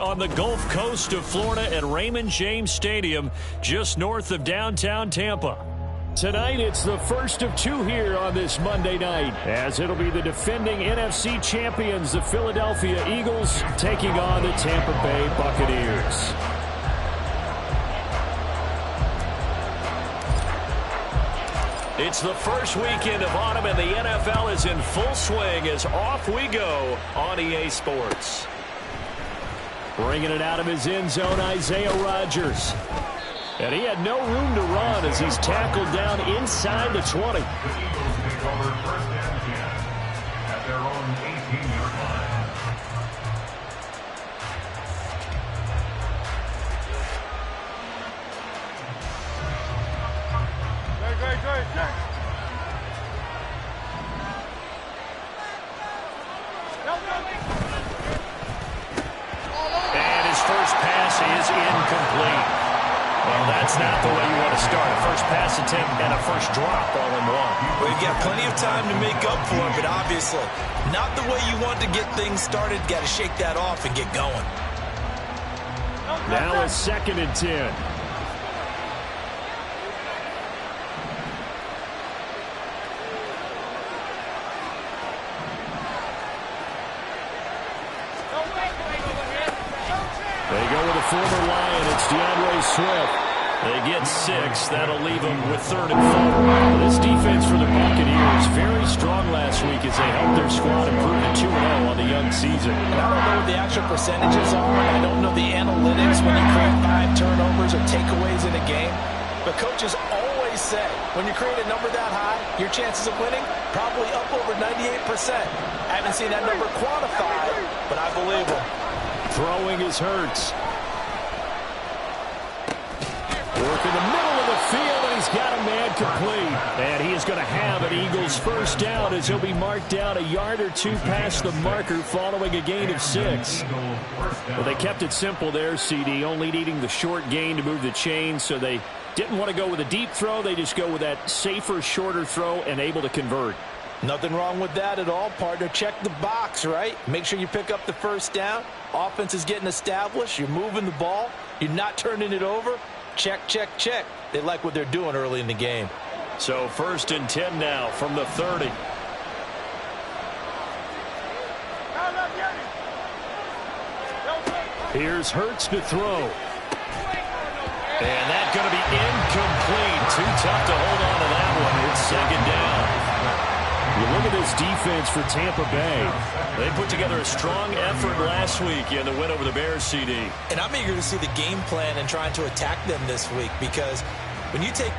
on the Gulf Coast of Florida at Raymond James Stadium, just north of downtown Tampa. Tonight, it's the first of two here on this Monday night, as it'll be the defending NFC champions, the Philadelphia Eagles, taking on the Tampa Bay Buccaneers. It's the first weekend of autumn, and the NFL is in full swing as off we go on EA Sports. Bringing it out of his end zone, Isaiah Rodgers. And he had no room to run as he's tackled down inside the 20. The Eagles take over first and 10 at their own 18-yard line. And his first pass is incomplete. Well, that's not the way you want to start. A first pass attempt and a first drop all in one. Well, you've got plenty of time to make up for it, but obviously not the way you want to get things started. Got to shake that off and get going. Now a 2nd and 10. They go with a former Lion. It's DeAndre Swift. They get 6. That'll leave them with 3rd and 4. This defense for the Buccaneers very strong last week as they helped their squad improve to 2-0 on the young season. And I don't know what the actual percentages are, and I don't know the analytics when you create 5 turnovers or takeaways in a game. But coaches always say, when you create a number that high, your chances of winning probably up over 98%. I haven't seen that number quantified, but I believe them. Throwing is Hurts. Work in the middle of the field, and he's got a man complete. And he is going to have an Eagles first down as he'll be marked down a yard or two past the marker following a gain of 6. Well, they kept it simple there, CD, only needing the short gain to move the chains, so they didn't want to go with a deep throw. They just go with that safer, shorter throw and able to convert. Nothing wrong with that at all, partner. Check the box, right? Make sure you pick up the first down. Offense is getting established. You're moving the ball. You're not turning it over. Check, check, check. They like what they're doing early in the game. So 1st and 10 now from the 30. Here's Hurts to throw. And that's going to be incomplete. Too tough to hold on to that one. It's 2nd down. You look at this defense for Tampa Bay. They put together a strong effort last week in the win over the Bears, CD. And I'm eager to see the game plan and trying to attack them this week, because when you take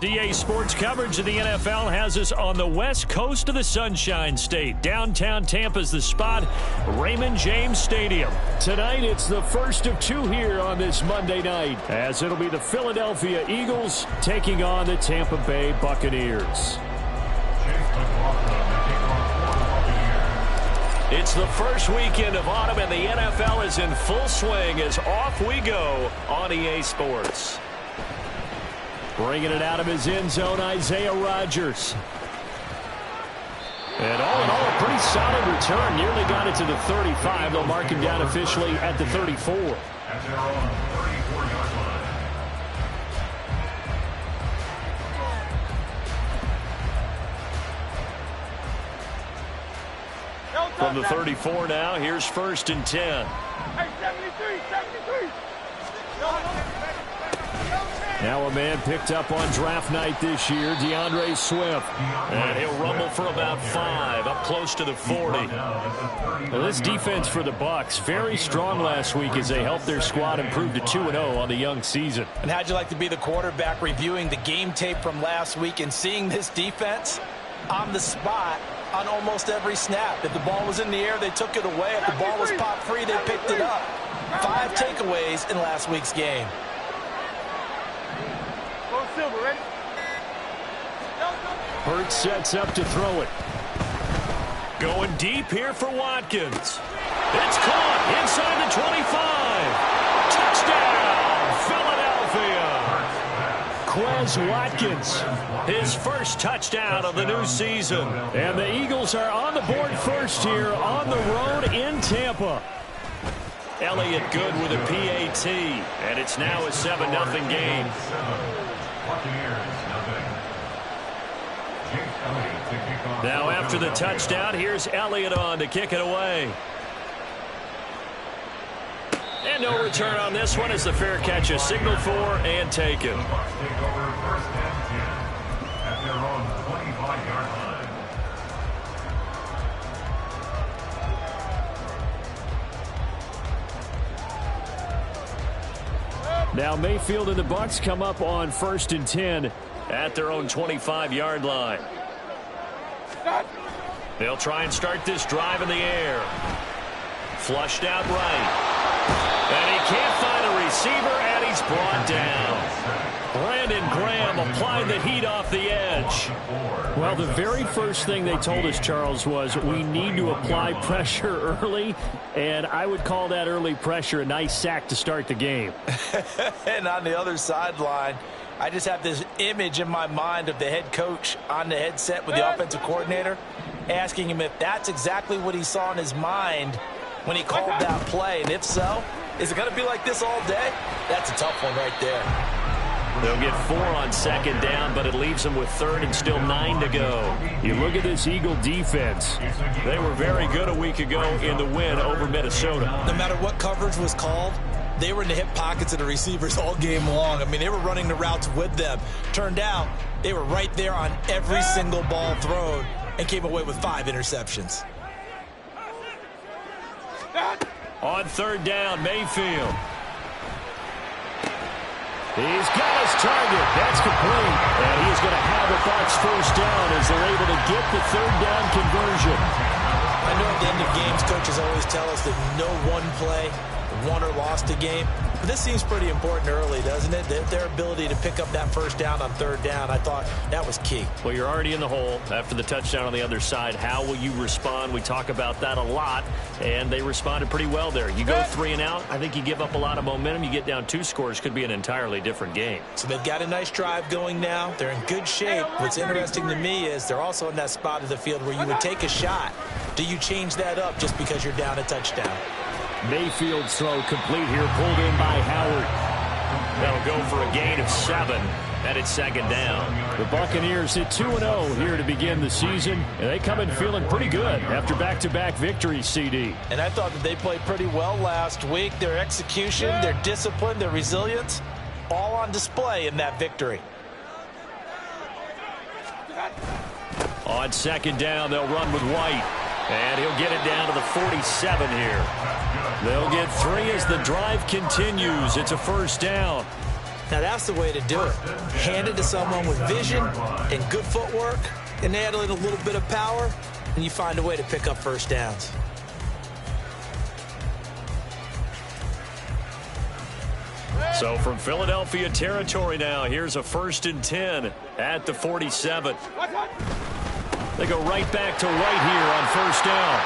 DA Sports coverage of the NFL has us on the west coast of the Sunshine State. Downtown Tampa's the spot, Raymond James Stadium. Tonight, it's the first of two here on this Monday night, as it'll be the Philadelphia Eagles taking on the Tampa Bay Buccaneers. It's the first weekend of autumn, and the NFL is in full swing as off we go on EA Sports. Bringing it out of his end zone, Isaiah Rodgers. And all in all, a pretty solid return. Nearly got it to the 35. They'll mark him down officially at the 34. At their own 34-yard line. From the 34 now, here's 1st and 10. Hey, 73. Now a man picked up on draft night this year, DeAndre Swift. And he'll rumble for about 5, up close to the 40. Well, this defense for the Bucs, very strong last week as they helped their squad improve to 2-0 on the young season. And how'd you like to be the quarterback reviewing the game tape from last week and seeing this defense on the spot on almost every snap? If the ball was in the air, they took it away. If the ball was popped free, they picked it up. 5 takeaways in last week's game. Hurts sets up to throw it. Going deep here for Watkins. It's caught inside the 25. Touchdown, Philadelphia. Quez Watkins, his first touchdown of the new season. And the Eagles are on the board first here on the road in Tampa. Elliott good with a PAT, and it's now a 7-0 game. Now after the touchdown, here's Elliott on to kick it away. And no return on this one as the fair catch is signaled for and taken. Now Mayfield and the Bucs come up on 1st and 10 at their own 25-yard line. They'll try and start this drive in the air. Flushed out right. And he can't find a receiver, and he's brought down. Brandon Graham applied the heat off the edge. Well, the very first thing they told us, Charles, was we need to apply pressure early, and I would call that early pressure a nice sack to start the game. And on the other sideline, I just have this image in my mind of the head coach on the headset with the offensive coordinator asking him if that's exactly what he saw in his mind when he called that play. And if so, is it going to be like this all day? That's a tough one right there. They'll get 4 on 2nd down, but it leaves them with 3rd and still 9 to go. You look at this Eagle defense. They were very good a week ago in the win over Minnesota. No matter what coverage was called, they were in the hip pockets of the receivers all game long. I mean, they were running the routes with them. Turned out, they were right there on every single ball thrown and came away with 5 interceptions. On 3rd down, Mayfield. He's got his target. That's complete. And he's going to have a Bucs 1st down as they're able to get the 3rd down conversion. I know at the end of games, coaches always tell us that no one play won or lost a game. But this seems pretty important early, doesn't it? Their ability to pick up that 1st down on 3rd down, I thought that was key. Well, you're already in the hole after the touchdown on the other side. How will you respond? We talk about that a lot, and they responded pretty well there. You go 3 and out, I think you give up a lot of momentum. You get down 2 scores, could be an entirely different game. So they've got a nice drive going now. They're in good shape. What's interesting to me is they're also in that spot of the field where you would take a shot. Do you change that up just because you're down a touchdown? Mayfield's throw complete here, pulled in by Howard. That'll go for a gain of 7, and it's second down. The Buccaneers hit 2-0 here to begin the season, and they come in feeling pretty good after back-to-back victories, CD. And I thought that they played pretty well last week. Their execution, their discipline, their resilience, all on display in that victory. On second down, they'll run with White. And he'll get it down to the 47 here. They'll get 3 as the drive continues. It's a first down. Now that's the way to do it. Hand it to someone with vision and good footwork, and add in a little bit of power, and you find a way to pick up first downs. So from Philadelphia territory now, here's a 1st and 10 at the 47. They go right back to White here on first down.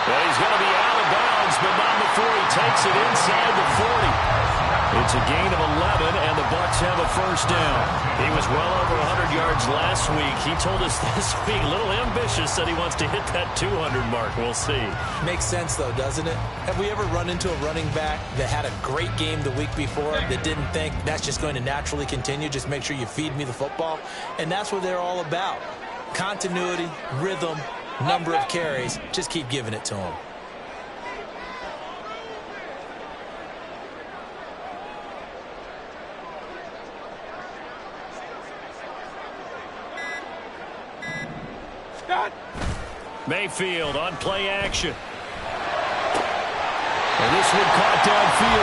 Well, he's going to be out of bounds, but not before he takes it inside the 40. It's a gain of 11, and the Bucs have a first down. He was well over 100 yards last week. He told us this week, a little ambitious, that he wants to hit that 200 mark. We'll see. Makes sense, though, doesn't it? Have we ever run into a running back that had a great game the week before that didn't think that's just going to naturally continue? Just make sure you feed me the football. And that's what they're all about. Continuity, rhythm, number of carries. Just keep giving it to him. Mayfield on play action. And this one caught downfield.